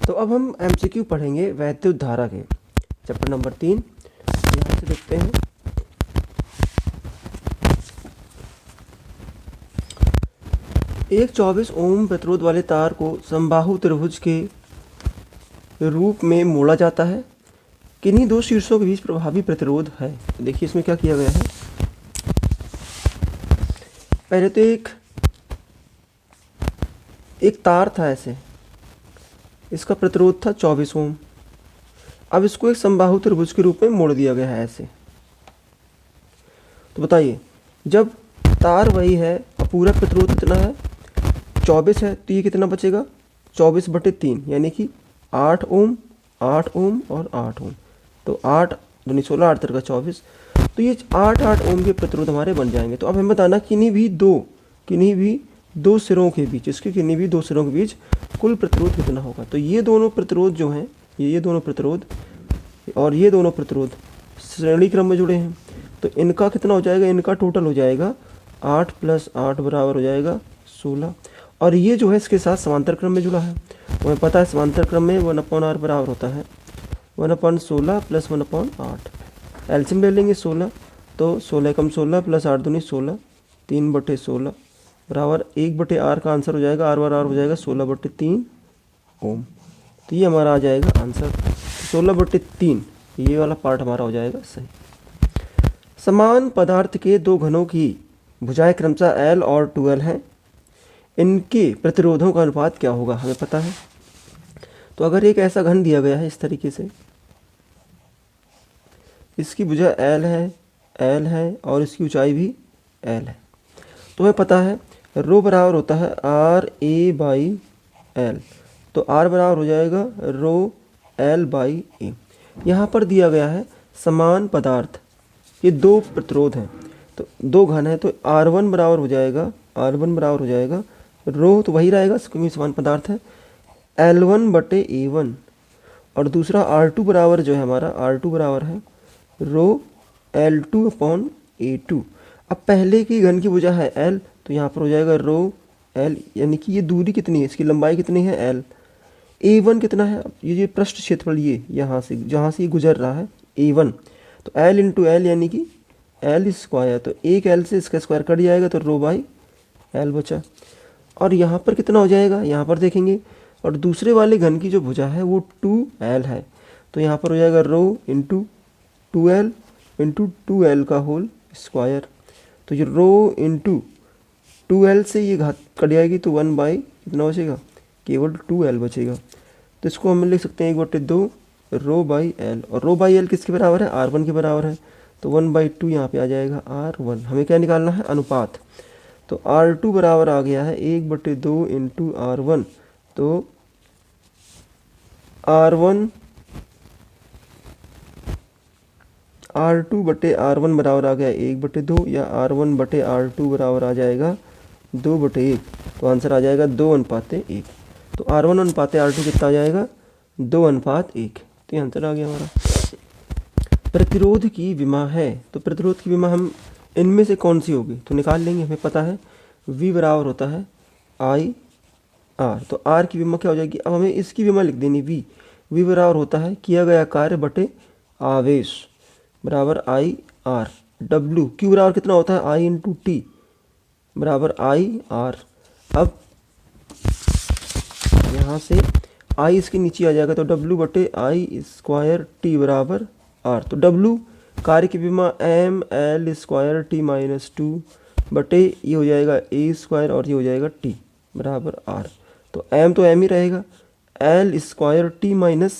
तो अब हम एमसीक्यू पढ़ेंगे वैद्युत धारा के चैप्टर नंबर 3। यहाँ से देखते हैं। एक 24 ओम प्रतिरोध वाले तार को समबाहु त्रिभुज के रूप में मोड़ा जाता है। किन्हीं दो शीर्षों के बीच प्रभावी प्रतिरोध है। तो देखिए इसमें क्या किया गया है। पहले तो एक तार था ऐसे, इसका प्रतिरोध था 24 ओम। अब इसको एक समबाहु त्रिभुज के रूप में मोड़ दिया गया है ऐसे। तो बताइए, जब तार वही है और पूरा प्रतिरोध कितना है 24 है, तो ये कितना बचेगा 24/3, यानी कि 8 ओम 8 ओम और 8 ओम। तो 8 दूनी 16, 8 3 24। तो ये 8 ओम के प्रतिरोध हमारे बन जाएंगे। तो अब हमें बताना किन्हीं भी दो सिरों के बीच, इसके किन्हीं भी दो सिरों के बीच कुल प्रतिरोध कितना होगा। तो ये दोनों प्रतिरोध जो हैं, ये दोनों प्रतिरोध और ये दोनों प्रतिरोध श्रेणी क्रम में जुड़े हैं। तो इनका कितना हो जाएगा, इनका टोटल हो जाएगा 8 + 8 बराबर हो जाएगा 16। और ये जो है इसके साथ समांतर क्रम में जुड़ा है। हमें पता है समांतर क्रम में 1/r बराबर होता है 1/16 + 1/8। एलसीएम ले लेंगे 16, तो 16 × 16 + 8 दूनी 16, 3/16 बराबर 1/r का आंसर हो जाएगा, r बराबर हो जाएगा 16/3 ओम। तो ये हमारा आ जाएगा आंसर 16/3। ये वाला पार्ट हमारा हो जाएगा सही। समान पदार्थ के दो घनों की भुजाएं क्रमशः L और 2L हैं। इनके प्रतिरोधों का अनुपात क्या होगा, हमें पता है। तो अगर एक ऐसा घन दिया गया है इस तरीके से, इसकी भुजा L है और इसकी ऊंचाई भी L है, तो हमें पता है रो बराबर होता है RA/L। तो R बराबर हो जाएगा रो L/A। यहाँ पर दिया गया है समान पदार्थ, ये दो प्रतिरोध हैं, तो दो घन है, तो R1 बराबर हो जाएगा रो तो वही रहेगा क्योंकि समान पदार्थ है L1/A1। और दूसरा R2 बराबर जो है हमारा, R2 बराबर है रो L2/A2। अब पहले की घन की भुजा है L, तो यहाँ पर हो जाएगा रो L, यानी कि ये दूरी कितनी है, इसकी लंबाई कितनी है L। A1 कितना है, ये पृष्ठ क्षेत्रफल, ये यहाँ से जहाँ से ये गुजर रहा है A1, तो L × L यानी कि L²। तो एक L से इसका स्क्वायर कट जाएगा, तो रो/L बचा। और यहाँ पर कितना हो जाएगा, यहाँ पर देखेंगे, और दूसरे वाले घन की जो भुजा है वो 2L है, तो यहाँ पर हो जाएगा रो × 2L × 2L का होल स्क्वायर। तो ये रो × 2L से ये घात कट जाएगी, तो 1/ कितना बचेगा, केवल 2L बचेगा। तो इसको हम लिख सकते हैं 1/2 रो/L। और रो/L किसके बराबर है, R1 के बराबर है, तो 1/2 यहाँ पे आ जाएगा R1। हमें क्या निकालना है, अनुपात। तो R2 बराबर आ गया है 1/2 × R1। तो R2/R1 बराबर आ गया 1/2, या R1/R2 बराबर आ जाएगा 2/1। तो आंसर आ जाएगा 2:1। तो R1:R2 कितना आ जाएगा, 2:1। तो आंसर आ गया हमारा। प्रतिरोध की विमा है, तो प्रतिरोध की विमा हम इनमें से कौन सी होगी, तो निकाल लेंगे। हमें पता है V बराबर होता है IR, तो R की विमा क्या हो जाएगी। अब हमें इसकी विमा लिख देनी V बराबर होता है किया गया कार्य बटे आवेश बराबर IR। W Q बराबर कितना होता है I × T बराबर IR। अब यहाँ से I इसके नीचे आ जाएगा, तो W/I² T बराबर R। तो W कार्य की विमा mL² T-2 बटे ये हो जाएगा A² और ये हो जाएगा T बराबर R। तो m तो m ही रहेगा, L² T-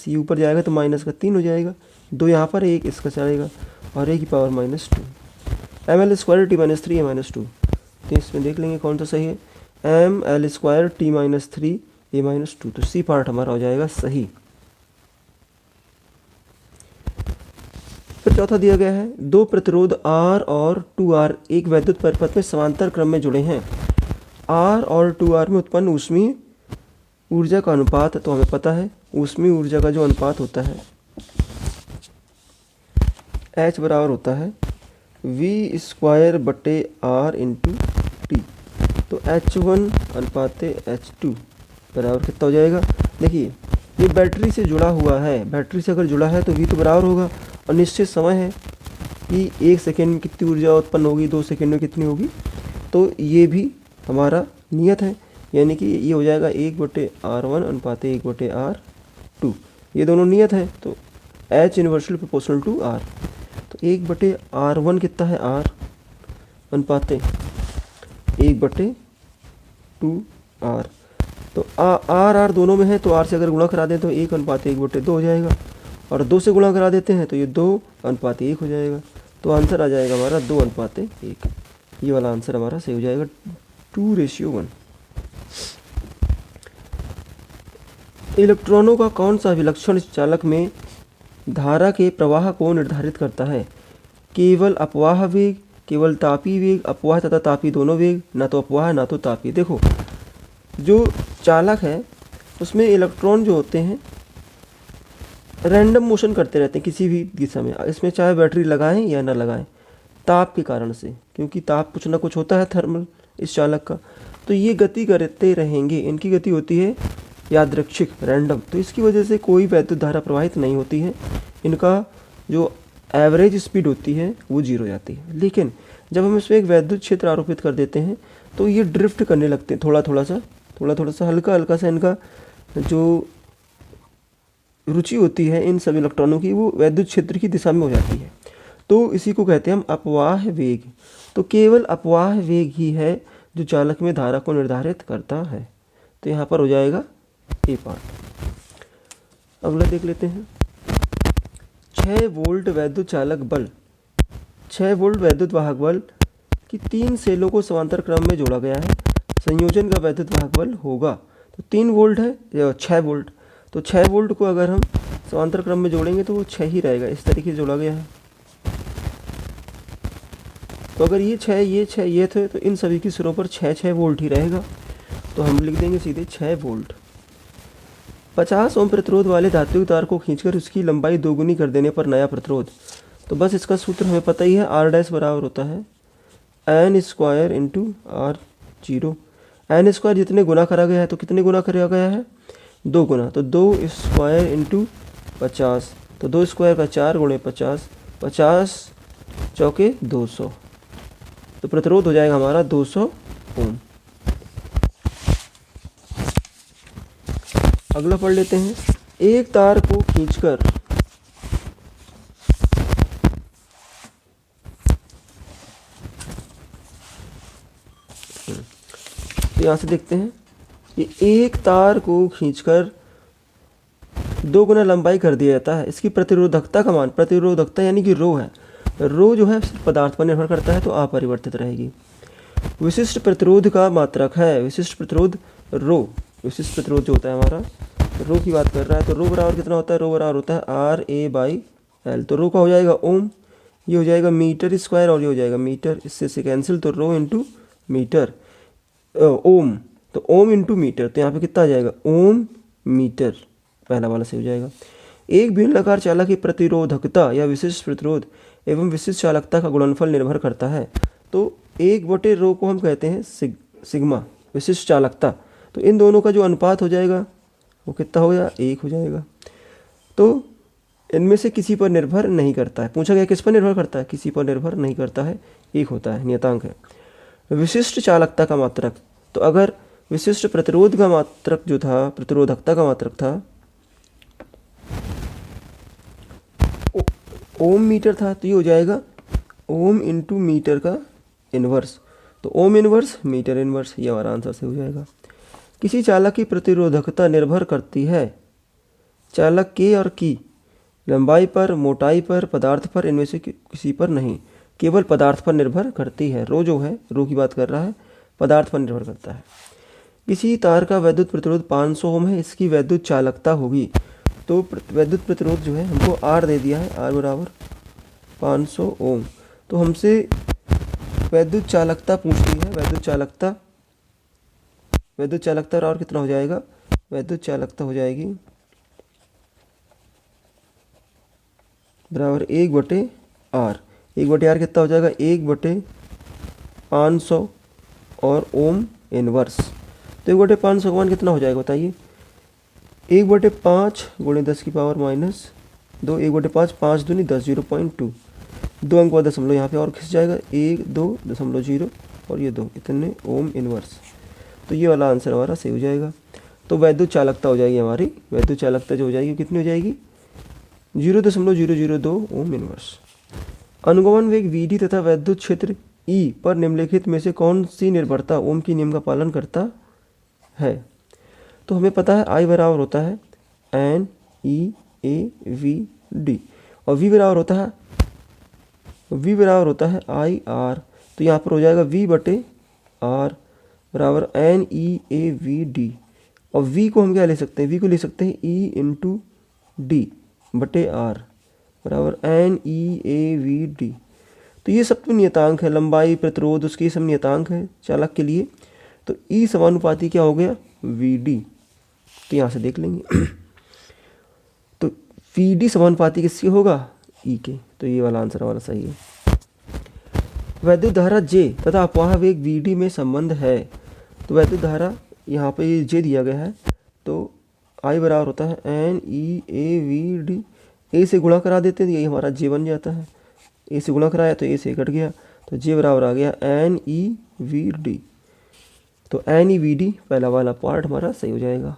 ये ऊपर जाएगा तो माइनस का 3 हो जाएगा, 2 यहाँ पर, 1 इसका चलेगा, और A की पावर -2। mL² T-3 है -2। तो इसमें देख लेंगे कौन सा सही है, mL² T-3 A-2। तो C पार्ट हमारा हो जाएगा सही। फिर चौथा दिया गया है, दो प्रतिरोध R और 2R एक वैद्युत परिपथ में समांतर क्रम में जुड़े हैं। R और 2R में उत्पन्न ऊष्मीय ऊर्जा का अनुपात, तो हमें पता है ऊष्मीय ऊर्जा का जो अनुपात होता है H बराबर होता है V² बटे R × T। तो H1:H2 बराबर कितना हो जाएगा, देखिए ये बैटरी से जुड़ा हुआ है, बैटरी से अगर जुड़ा है तो V तो बराबर होगा, और निश्चित समय है कि 1 सेकेंड में कितनी ऊर्जा उत्पन्न होगी, 2 सेकेंड में कितनी होगी, तो ये भी हमारा नियत है, यानी कि ये हो जाएगा 1/R1 अनुपात 1/R2, ये दोनों नियत है। तो H inversely proportional to R, तो 1/R1 कितना है R अनुपात 1/2R, तो R दोनों में है, तो R से अगर गुणा करा दें तो 1/1/2 हो जाएगा, और 2 से गुणा करा देते हैं तो ये 2/1 हो जाएगा। तो आंसर आ जाएगा हमारा 2/1, ये वाला आंसर हमारा सही हो जाएगा 2:1। इलेक्ट्रॉनों का कौन सा विलक्षण चालक में धारा के प्रवाह को निर्धारित करता है? केवल अपवाह वेग, केवल तापीय वेग, अपवाह तथा तापीय दोनों वेग, ना तो अपवाह ना तो तापीय। देखो जो चालक है उसमें इलेक्ट्रॉन जो होते हैं रैंडम मोशन करते रहते हैं किसी भी दिशा में, इसमें चाहे बैटरी लगाएं या ना लगाएं, ताप के कारण से, क्योंकि ताप कुछ ना कुछ होता है थर्मल इस चालक का, तो ये गति करते रहेंगे, इनकी गति होती है यादृच्छिक रैंडम, तो इसकी वजह से कोई वैद्युत धारा प्रवाहित नहीं होती है, इनका जो एवरेज स्पीड होती है वो 0 हो जाती है। लेकिन जब हम इसमें एक वैद्युत क्षेत्र आरोपित कर देते हैं तो ये ड्रिफ्ट करने लगते हैं, थोड़ा थोड़ा सा हल्का हल्का सा, इनका जो रुचि होती है इन सभी इलेक्ट्रॉनों की वो वैद्युत क्षेत्र की दिशा में हो जाती है, तो इसी को कहते हैं हम अपवाह वेग। तो केवल अपवाह वेग ही है जो चालक में धारा को निर्धारित करता है, तो यहाँ पर हो जाएगा ए पार्ट। अगला देख लेते हैं, 6 वोल्ट वैद्युत चालक बल, 6 वोल्ट वैद्युत वाहक बल की 3 सेलों को समांतर क्रम में जोड़ा गया है, संयोजन का वैद्युत वाहक बल होगा, तो 3 वोल्ट है या 6 वोल्ट, तो 6 वोल्ट को अगर हम समांतर क्रम में जोड़ेंगे तो वो 6 ही रहेगा, इस तरीके से जोड़ा गया है। तो अगर ये 6 ये 6 ये थे तो इन सभी की सिरों पर 6 वोल्ट ही रहेगा, तो हम लिख देंगे सीधे 6 वोल्ट। 50 ओम प्रतिरोध वाले धात्विक तार को खींचकर उसकी लंबाई दोगुनी कर देने पर नया प्रतिरोध, तो बस इसका सूत्र हमें पता ही है, R' बराबर होता है N² × R0। N² जितने गुना करा गया है तो कितने गुना करा गया है, 2 गुना, तो 2² × 50, तो 2² का 4 × 50, 50 चौके 200, तो प्रतिरोध हो जाएगा हमारा 200 ओम। अगला पढ़ लेते हैं, एक तार को खींचकर तो यहाँ से देखते हैं कि एक तार को खींचकर 2 गुना लंबाई कर दिया जाता है, इसकी प्रतिरोधकता का मान, प्रतिरोधकता यानी कि रो है, रो जो है सिर्फ पदार्थ पर निर्भर करता है तो अपरिवर्तित रहेगी। विशिष्ट प्रतिरोध का मात्रक है, विशिष्ट प्रतिरोध रो, विशिष्ट प्रतिरोध जो होता है हमारा रो की बात कर रहा है, तो रो बराबर कितना होता है, रो बराबर होता है RA/L, तो रो का हो जाएगा ओम, ये हो जाएगा मीटर स्क्वायर और ये हो जाएगा मीटर, इससे से कैंसिल, तो रो इंटू मीटर ओम, तो ओम इंटू मीटर, तो यहाँ पे कितना आ जाएगा ओम मीटर, पहला वाला से हो जाएगा। एक बेलनाकार चालक की प्रतिरोधकता या विशिष्ट प्रतिरोध एवं विशिष्ट चालकता का गुणनफल निर्भर करता है, तो 1/रो को हम कहते हैं सिग्मा विशिष्ट चालकता, तो इन दोनों का जो अनुपात हो जाएगा वो कितना हो गया, 1 हो जाएगा। तो इनमें से किसी पर निर्भर नहीं करता है, पूछा गया किस पर निर्भर करता है, किसी पर निर्भर नहीं करता है, 1 होता है, नियतांक है। विशिष्ट चालकता का मात्रक, तो अगर विशिष्ट प्रतिरोध का मात्रक जो था, प्रतिरोधकता का मात्रक था ओम मीटर था, तो ये हो जाएगा ओम इंटू मीटर का इन्वर्स, तो ओम इन्वर्स मीटर इन्वर्स, ये हमारा आंसर से हो जाएगा। किसी चालक की प्रतिरोधकता निर्भर करती है चालक के और की लंबाई पर, मोटाई पर, पदार्थ पर, इनमें से किसी पर नहीं, केवल पदार्थ पर निर्भर करती है। रो जो है, रो की बात कर रहा है, पदार्थ पर निर्भर करता है। किसी तार का वैद्युत प्रतिरोध 500 ओम है, इसकी वैद्युत चालकता होगी, तो वैद्युत प्रतिरोध जो है हमको R दे दिया है, R बराबर 500 ओम, तो हमसे वैद्युत चालकता पूछती है, वैद्युत चालकता और कितना हो जाएगा, वैद्युत चालकता हो जाएगी बराबर 1/R, 1/R कितना हो जाएगा 1/500 और ओम इनवर्स, तो 1/500 का मान कितना हो जाएगा बताइए, 1/5 गुणे 10⁻⁻2, 1/5, 5 दूनी 10, 0.2, 2 अंक बाद दशमलव यहाँ पे और खिंच जाएगा, 1 2 दशमलव 0 और ये 2, इतने ओम इनवर्स। तो ये वाला आंसर हमारा सही हो जाएगा। तो वैद्युत चालकता हो जाएगी हमारी, वैद्युत चालकता जो हो जाएगी कितनी हो जाएगी, 0.002 ओम इनवर्स। अनुगमन वेग Vd तथा वैद्युत क्षेत्र E पर निम्नलिखित में से कौन सी निर्भरता ओम की नियम का पालन करता है। तो हमें पता है I बराबर होता है N E A V D और V बराबर होता है I R। तो यहाँ पर हो जाएगा V/R बराबर N E A V D और V को हम क्या ले सकते हैं, V को ले सकते हैं E/D/R बराबर N E A V D। तो ये सब तो नियतांक है, लंबाई, प्रतिरोध, उसके सब नियतांक है चालक के लिए। तो E समानुपाती क्या हो गया, VD। तो यहाँ से देख लेंगे तो VD समानुपाती किससे होगा, E के। तो ये वाला आंसर हमारा सही है। वैद्युत धारा J तथा अपवाह वेग VD में संबंध है। तो वैद्युत धारा यहाँ पे J दिया गया है, तो I बराबर होता है N E A V D। A से गुणा करा देते हैं तो यही हमारा J बन जाता है, A से गुणा कराया तो A से कट गया, तो J बराबर आ गया N E V D। तो N E V D पहला वाला पार्ट हमारा सही हो जाएगा।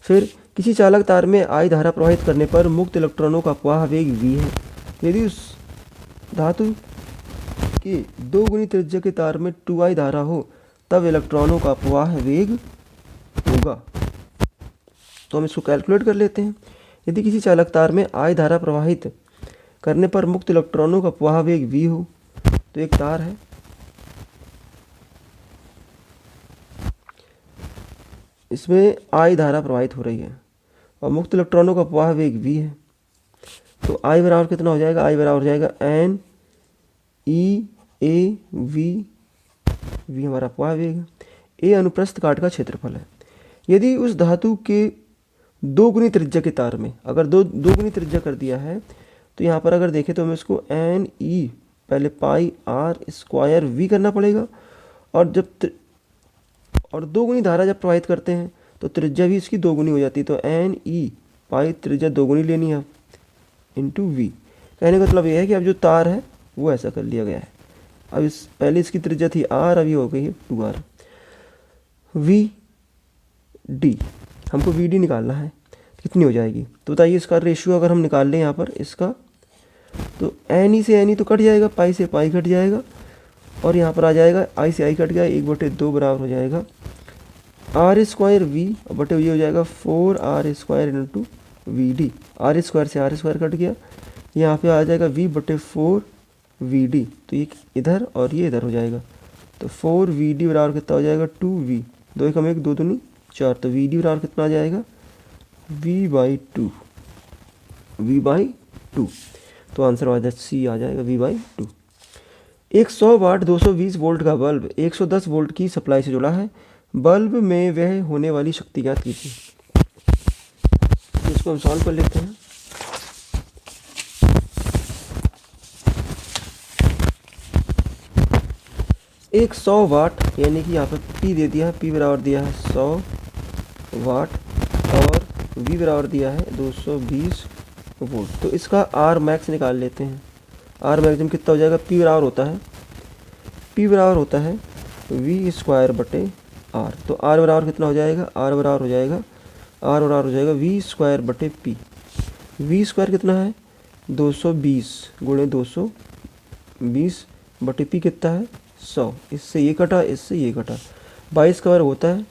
फिर किसी चालक तार में I धारा प्रवाहित करने पर मुक्त इलेक्ट्रॉनों का अपवाह वेग V है। यदि उस धातु के 2 गुनी त्रिज्या के तार में 2I धारा हो तब इलेक्ट्रॉनों का अपवाह वेग होगा। तो हम इसको कैलकुलेट कर लेते हैं। यदि किसी चालक तार में I धारा प्रवाहित करने पर मुक्त इलेक्ट्रॉनों का अपवाह वेग V हो, तो एक तार है, इसमें I धारा प्रवाहित हो रही है और मुक्त इलेक्ट्रॉनों का अपवाह वेग V है। तो I बराबर कितना हो जाएगा, I बराबर हो जाएगा N E A V, V हमारा अपवाह वेग है। A अनुप्रस्थ काट का क्षेत्रफल है। यदि उस धातु के 2 गुनी त्रिज्या के तार में अगर दो गुनी त्रिज्या कर दिया है, तो यहाँ पर अगर देखें तो हमें इसको N E पहले पाई R स्क्वायर V करना पड़ेगा और जब 2 गुनी धारा जब प्रवाहित करते हैं तो त्रिज्या भी इसकी 2 गुनी हो जाती है। तो N E पाई त्रिज्या 2 गुनी लेनी है इंटू V। कहने का मतलब यह है कि अब जो तार है वो ऐसा कर लिया गया है। अब इस पहले इसकी त्रिज्या थी R, अभी हो गई है 2R। V D, हमको VD निकालना है, कितनी हो जाएगी। तो बताइए इसका रेशियो अगर हम निकाल लें यहाँ पर इसका, तो NE से NE तो कट जाएगा, पाई से पाई कट जाएगा और यहाँ पर आ जाएगा I से I कट गया, 1/2 बराबर हो जाएगा R स्क्वायर V बटे ये हो जाएगा 4R square into VD। R square से R स्क्वायर कट गया, यहाँ पे आ जाएगा V/4 VD। तो ये इधर और ये इधर हो जाएगा, तो 4 VD बराबर कितना हो जाएगा 2V, 2 एकम 1 2 दूनी 4। तो VD बराबर कितना आ जाएगा V/2, V/2। तो आंसर आ जाएगा C आ जाएगा V/2। एक 100 वाट 220 वोल्ट का बल्ब 110 वोल्ट की सप्लाई से जुड़ा है। बल्ब में वह होने वाली शक्ति ज्ञात कीजिए। तो इसको हम सॉल्व कर लेते हैं। एक 100 वाट यानी कि यहाँ पर P दे दिया है, P बराबर दिया है 100 वाट और V बराबर दिया है 220 वोल्ट। तो इसका R मैक्स निकाल लेते हैं। R मैक्सिमम कितना हो जाएगा, P बराबर होता है V स्क्वायर बटे R। तो R बराबर कितना हो जाएगा, R बराबर हो जाएगा V स्क्वायर बटे P। V स्क्वायर कितना है 220 गुणे 220 बटे P कितना है 100। इससे ये कटा, इससे ये कटा, 22 का वर्ग होता है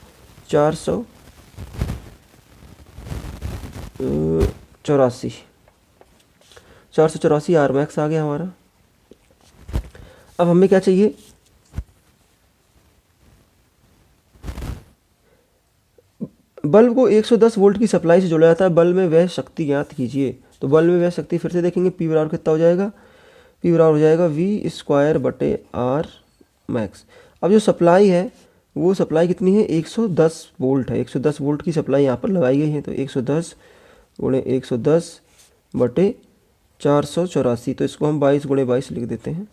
484 आर मैक्स आ गया हमारा। अब हमें क्या चाहिए, बल्ब को 110 वोल्ट की सप्लाई से जोड़ा जाता है, बल्ब में वह शक्ति ज्ञात कीजिए। तो बल्ब में वह शक्ति फिर से देखेंगे, P बराबर कितना हो जाएगा, P बराबर हो जाएगा V स्क्वायर बटे R मैक्स। अब जो सप्लाई है वो सप्लाई कितनी है 110 वोल्ट है, 110 वोल्ट की सप्लाई यहाँ पर लगाई गई है। तो 110 गुणे 110 बटे 484, तो इसको हम 22 गुणे 22 लिख देते हैं।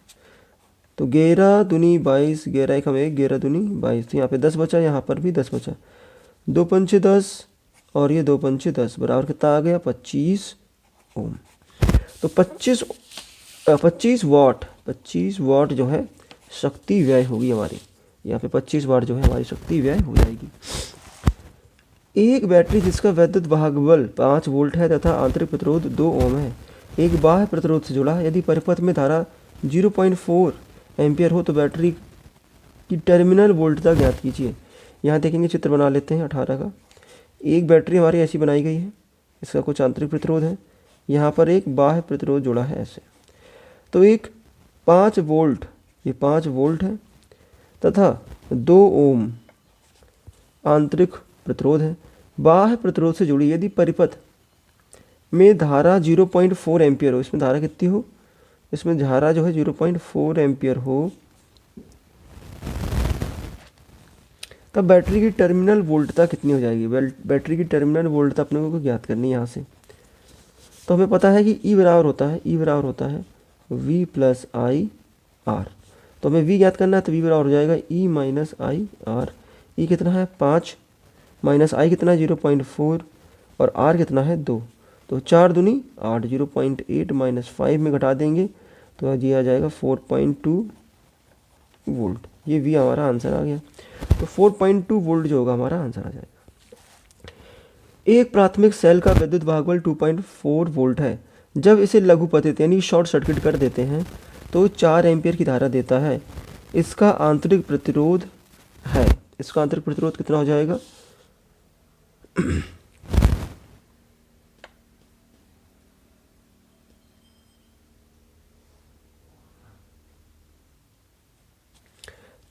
तो 11 दूनी 22, 11 एकम 1, 11 दूनी 22। तो यहाँ पे 10 बचा, यहाँ पर भी 10 बचा, 2 पंचे 10 और ये 2 पंचे 10 बराबर कितना आ गया 25 ओम। तो 25 वाट जो है शक्ति व्यय होगी हमारी, यहाँ पे 25 वाट जो है हमारी शक्ति व्यय हो जाएगी। एक बैटरी जिसका वैद्युत वाहक बल 5 वोल्ट है तथा आंतरिक प्रतिरोध 2 ओम है, एक बाह्य प्रतिरोध से जुड़ा है। यदि परिपथ में धारा 0.4 एम्पियर हो तो बैटरी की टर्मिनल वोल्टता ज्ञात कीजिए। यहाँ देखेंगे, चित्र बना लेते हैं 18 का। एक बैटरी हमारी ऐसी बनाई गई है, इसका कुछ आंतरिक प्रतिरोध है, यहाँ पर एक बाह्य प्रतिरोध जुड़ा है ऐसे। तो एक 5 वोल्ट, ये 5 वोल्ट है तथा 2 ओम आंतरिक प्रतिरोध है। बाह्य प्रतिरोध से जुड़ी यदि परिपथ में धारा 0.4 एम्पियर हो, इसमें धारा कितनी हो, इसमें धारा जो है 0.4 एम्पियर हो, तब बैटरी की टर्मिनल वोल्टता कितनी हो जाएगी। बैटरी की टर्मिनल वोल्टता अपने को ज्ञात करनी है यहाँ से। तो हमें पता है कि E बराबर होता है V प्लस आई आर। तो हमें V ज्ञात करना है, तो V बराबर हो जाएगा E minus I R. E कितना है 5 माइनस आई कितना है 0.4 और R कितना है 2। तो 4 दूनी 8, 0.8 माइनस 5 में घटा देंगे तो ये आ जाएगा 4.2 वोल्ट। ये V हमारा आंसर आ गया। तो 4.2 वोल्ट जो होगा हमारा आंसर आ जाएगा। एक प्राथमिक सेल का विद्युत वाहक बल 2.4 वोल्ट है। जब इसे लघुपतित यानी शॉर्ट सर्किट कर देते हैं तो 4 एम्पियर की धारा देता है। इसका आंतरिक प्रतिरोध है, इसका आंतरिक प्रतिरोध कितना हो जाएगा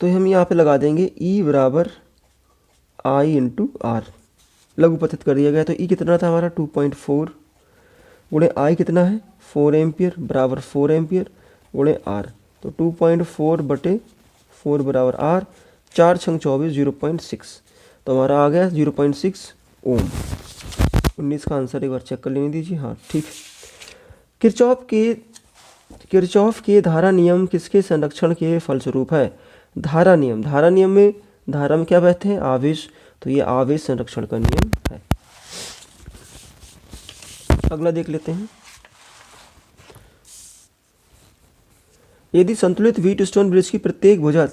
तो हम यहाँ पे लगा देंगे E बराबर आई इंटू आर। लघुपतित कर दिया गया तो E कितना था हमारा 2.4 गुणे I कितना है 4 एम्पियर बराबर 4 एम्पियर गुणे R। तो 2.4 बटे 4 बराबर R, 4 छंग 24 0.6। तो हमारा आ गया 0.6 ओम। 19 का आंसर एक बार चेक कर लेने दीजिए। हाँ ठीक। किरचॉफ के धारा नियम किसके संरक्षण के फलस्वरूप है। धारा नियम में धारा में क्या बहते हैं आवेश, तो ये आवेश संरक्षण का नियम है। अगला देख लेते हैं। यदि संतुलित व्हीटस्टोन ब्रिज की प्रत्येक भुजा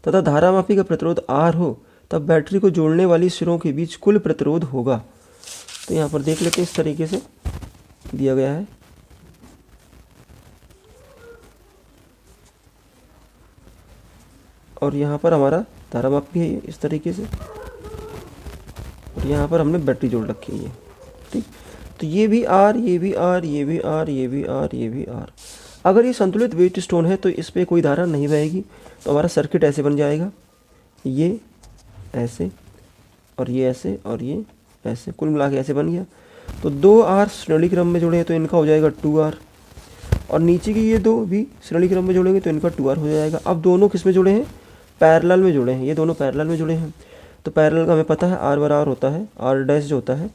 तथा धारामापी का प्रतिरोध R हो तब बैटरी को जोड़ने वाली सिरों के बीच कुल प्रतिरोध होगा। तो यहाँ पर देख लेते हैं, इस तरीके से दिया गया है। और यहाँ पर हमारा धारामापी है इस तरीके से, और यहाँ पर हमने बैटरी जोड़ रखी है। ठीक, तो ये भी R, ये भी R, ये भी R, ये भी R, ये भी R। अगर ये संतुलित व्हीटस्टोन है तो इस पर कोई धारा नहीं बहेगी। तो हमारा सर्किट ऐसे बन जाएगा, ये ऐसे और ये ऐसे और ये ऐसे, कुल मिला के ऐसे बन गया। तो 2 R श्रेणी क्रम में जुड़े हैं तो इनका हो जाएगा 2R, और नीचे की ये 2 भी श्रेणी क्रम में जुड़ेंगे तो इनका 2R हो जाएगा। अब दोनों किस में जुड़े हैं, पैरेलल में जुड़े हैं, ये दोनों पैरेलल में जुड़े हैं। तो पैरेलल का हमें पता है R बराबर होता है R डैश जो होता है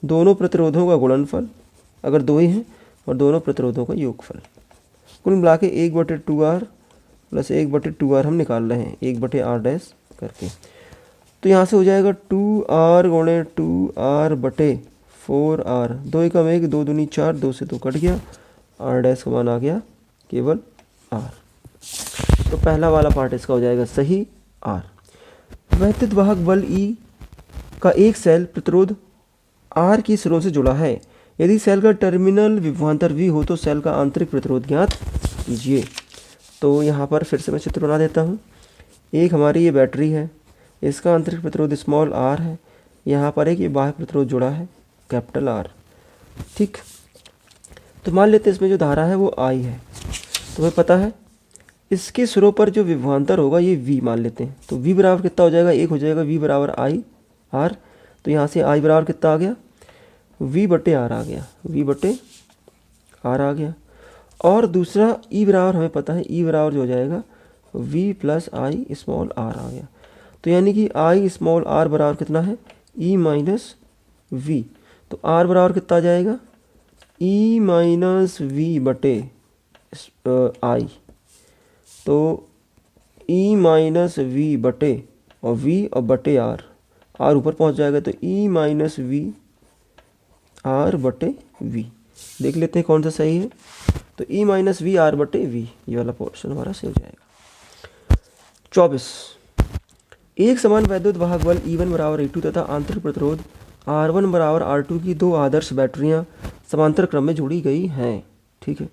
दोनों प्रतिरोधों का गुणनफल, अगर 2 ही हैं, और दोनों प्रतिरोधों का योगफल। कुल मिला के 1/2R प्लस 1/2R हम निकाल रहे हैं 1/R डैश करके। तो यहाँ से हो जाएगा 2R गुणे 2R बटे 4R, 2 एकम 1, 2 दूनी 4, 2 से 2 कट गया, R डैश का मान आ गया केवल R। तो पहला वाला पार्ट इसका हो जाएगा सही R। वैद्युत वाहक बल E का एक सेल प्रतिरोध R की सिरों से जुड़ा है। यदि सेल का टर्मिनल विभवांतर V हो तो सेल का आंतरिक प्रतिरोध ज्ञात कीजिए। तो यहाँ पर फिर से मैं चित्र बना देता हूँ। एक हमारी ये बैटरी है, इसका आंतरिक प्रतिरोध स्मॉल r है, यहाँ पर एक ये बाह्य प्रतिरोध जुड़ा है कैपिटल R। ठीक, तो मान लेते हैं इसमें जो धारा है वो I है। तो हमें पता है इसके सिरों पर जो विभवांतर होगा ये V मान लेते हैं। तो V बराबर कितना हो जाएगा, 1 हो जाएगा, V बराबर I R। तो यहाँ से I बराबर कितना आ गया, V बटे R आ गया, V बटे R आ गया। और दूसरा E बराबर हमें पता है, E बराबर जो हो जाएगा V प्लस आई स्मॉल R आ गया। तो यानी कि I स्मॉल R बराबर कितना है, E माइनस V। तो R बराबर कितना आ जाएगा, E माइनस V बटे I। तो E माइनस V बटे और V और बटे R, आर ऊपर पहुंच जाएगा तो ई माइनस वी आर बटे वी। देख लेते हैं कौन सा सही है। तो ई माइनस वी आर बटे वी, ये वाला पोर्शन हमारा सही हो जाएगा। 24, एक समान वैद्युत वाहक बल E1 बराबर E2 तथा आंतरिक प्रतिरोध R1 बराबर R2 की दो आदर्श बैटरियां समांतर क्रम में जोड़ी गई हैं। ठीक है,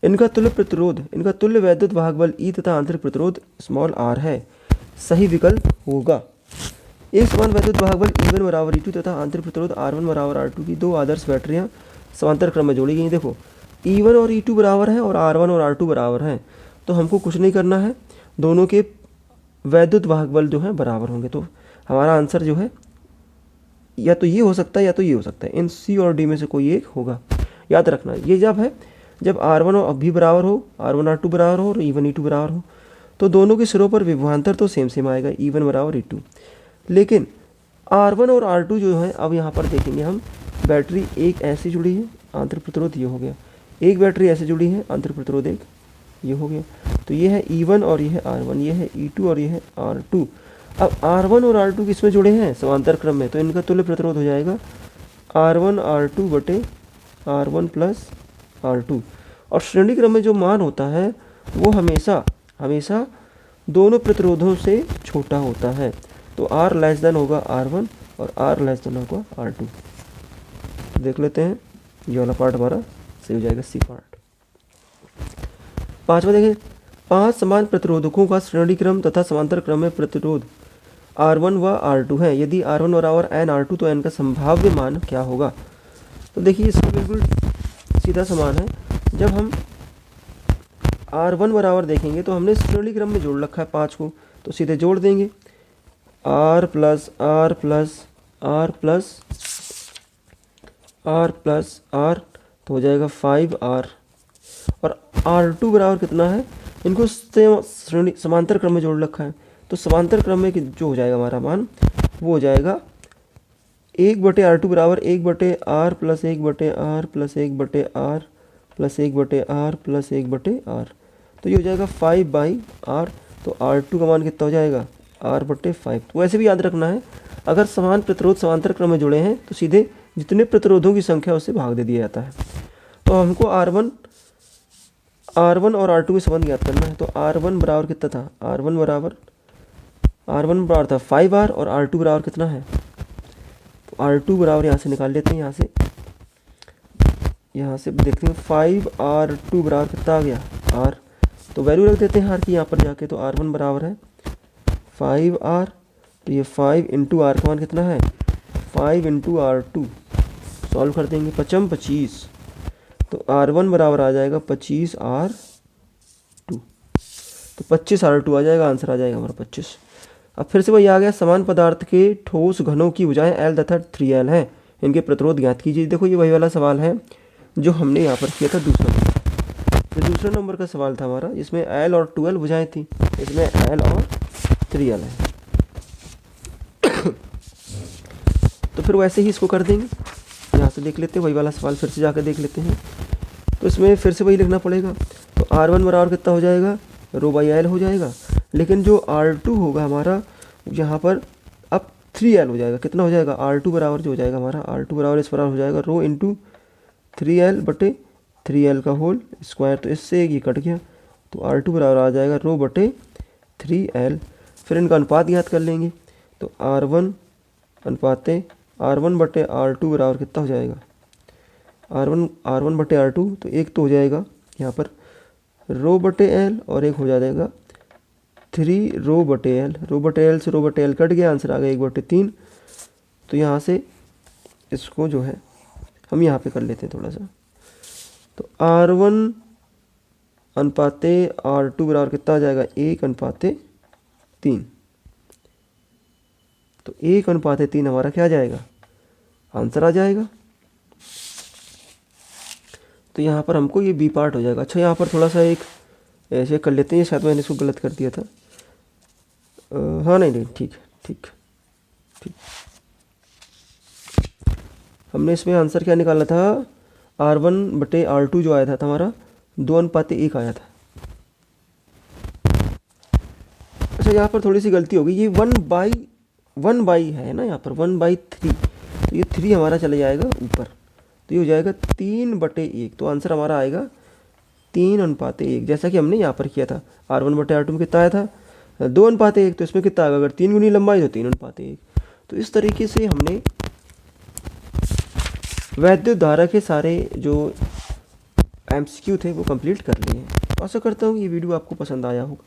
इनका तुल्य वैद्युत वाहक बल E तथा आंतरिक प्रतिरोध स्मॉल r है। सही विकल्प होगा। एक समान वैद्युत वाहक बल E1 बराबर E2 तथा आंतरिक प्रतिरोध R1 बराबर R2 की दो आदर्श बैटरियां समांतर क्रम में जोड़ी गई। देखो E1 और E2 बराबर है और R1 और R2 बराबर हैं, तो हमको कुछ नहीं करना है, दोनों के वैद्युत वाहक बल जो है बराबर होंगे। तो हमारा आंसर जो है या तो ये हो सकता है या तो ये हो सकता है, इन सी और डी में से कोई एक होगा। याद रखना ये जब है जब R1 और भी बराबर हो, R1 R2 बराबर हो और E1 E2 बराबर हो, तो दोनों के सिरों पर विभवांतर तो सेम आएगा, E1 बराबर E2। लेकिन R1 और R2 जो है, अब यहाँ पर देखेंगे हम, बैटरी एक ऐसी जुड़ी है, आंतरिक प्रतिरोध ये हो गया, एक बैटरी ऐसे जुड़ी है, आंतरिक प्रतिरोध एक ये हो गया। तो ये है E1 और ये है R1, ये है E2 और ये है R2। अब R1 और R2 किसमें जुड़े हैं? समांतर क्रम में, तो इनका तुल्य प्रतिरोध हो जाएगा R1 R2 बटे R1 प्लस R2। और श्रेणी क्रम में जो मान होता है वो हमेशा दोनों प्रतिरोधों से छोटा होता है। तो R लेस देन होगा R1 और R लेस देन होगा R2। देख लेते हैं, ये वाला पार्ट हमारा सही हो जाएगा, सी पार्ट। पांचवा देखें, 5 समान प्रतिरोधकों का श्रेणी क्रम तथा समांतर क्रम में प्रतिरोध R1 व R2 है। यदि R1 बराबर n R2 तो n का संभाव्य मान क्या होगा? तो देखिए इसका बिल्कुल सीधा समान है। जब हम R1 बराबर देखेंगे तो हमने श्रेणी क्रम में जोड़ रखा है 5 को, तो सीधे जोड़ देंगे R plus R plus R plus R plus R, तो हो जाएगा 5R। और R2 बराबर कितना है? इनको श्रेणी समांतर क्रम में जोड़ रखा है, तो समांतर क्रम में जो हो जाएगा हमारा मान वो हो जाएगा 1/R2 बराबर 1/R plus 1/R plus 1/R plus 1/R plus 1/R। तो ये हो जाएगा 5/R। तो R2 का मान कितना हो जाएगा? R/5। तो वैसे भी याद रखना है, अगर समान प्रतिरोध समांतर क्रम में जुड़े हैं तो सीधे जितने प्रतिरोधों की संख्या उससे भाग दे दिया जाता है। तो हमको R1 और R2 के संबंध ज्ञात करना है। तो R1 बराबर कितना था? R1 बराबर था 5R और R2 बराबर कितना है? तो R2 बराबर यहाँ से निकाल लेते हैं, यहाँ से देखते हैं 5R2 बराबर कितना आ गया? R। तो वैल्यू रख देते हैं R की यहाँ पर जाके। तो R1 बराबर है 5R, तो ये 5 इंटू R का मान कितना है? 5 इंटू R2। सॉल्व कर देंगे, 5 25, तो R1 बराबर आ जाएगा 25R2। तो 25R2 आ जाएगा, आंसर आ जाएगा हमारा 25। अब फिर से वही आ गया, समान पदार्थ के ठोस घनों की भुजाएं L तथा 3L हैं, इनके प्रतिरोध ज्ञात कीजिए। देखो ये वही वाला सवाल है जो हमने यहाँ पर किया था दूसरा नंबर का सवाल था हमारा, जिसमें L और 2L भुजाएं थी, इसमें L और 3L है। तो फिर वैसे ही इसको कर देंगे, यहाँ से देख लेते हैं, वही वाला सवाल फिर से जाकर देख लेते हैं। तो इसमें फिर से वही लिखना पड़ेगा। तो R1 बराबर कितना हो जाएगा? ρ/L हो जाएगा। लेकिन जो R2 होगा हमारा यहाँ पर अब 3L हो जाएगा। कितना हो जाएगा? R2 बराबर जो हो जाएगा हमारा, R2 बराबर इस बराबर हो जाएगा ρ इंटू 3L बटे 3L का होल स्क्वायर। तो इससे ये कट गया, तो R2 बराबर आ जाएगा ρ बटे 3L। फिर इनका अनुपात ज्ञात कर लेंगे। तो R1 बटे R2 बराबर कितना हो जाएगा? R1 बटे R2, तो एक तो हो जाएगा यहाँ पर ρ बटे L और एक हो जाएगा 3 ρ बटे L। ρ बटे L से ρ बटे L कट गया, आंसर आ गया 1/3। तो यहाँ से इसको जो है हम यहाँ पे कर लेते हैं थोड़ा सा। तो R1 अनुपाते R2 बराबर कितना आ जाएगा? 1/3। तो 1/3 हमारा क्या आ जाएगा? आंसर आ जाएगा। तो यहाँ पर हमको ये बी पार्ट हो जाएगा। अच्छा, यहाँ पर थोड़ा सा एक ऐसे कर लेते हैं, शायद मैंने इसको गलत कर दिया था। हाँ नहीं ठीक। हमने इसमें आंसर क्या निकाला था? R1 बटे R2 जो आया था हमारा 2:1 आया था। अच्छा, यहाँ पर थोड़ी सी गलती होगी, ये 1/, है ना यहाँ पर 1/3, तो ये 3 हमारा चला जाएगा ऊपर, तो ये हो जाएगा 3/1। तो आंसर हमारा आएगा 3:1, जैसा कि हमने यहाँ पर किया था। R1/R2 में कितना आया था 2:1, तो इसमें कितना आएगा, अगर 3 गुनी लंबाई तो 3:1। तो इस तरीके से हमने वैद्युत धारा के सारे जो MCQ थे वो कंप्लीट कर लिए हैं। तो आशा करता हूँ ये वीडियो आपको पसंद आया होगा।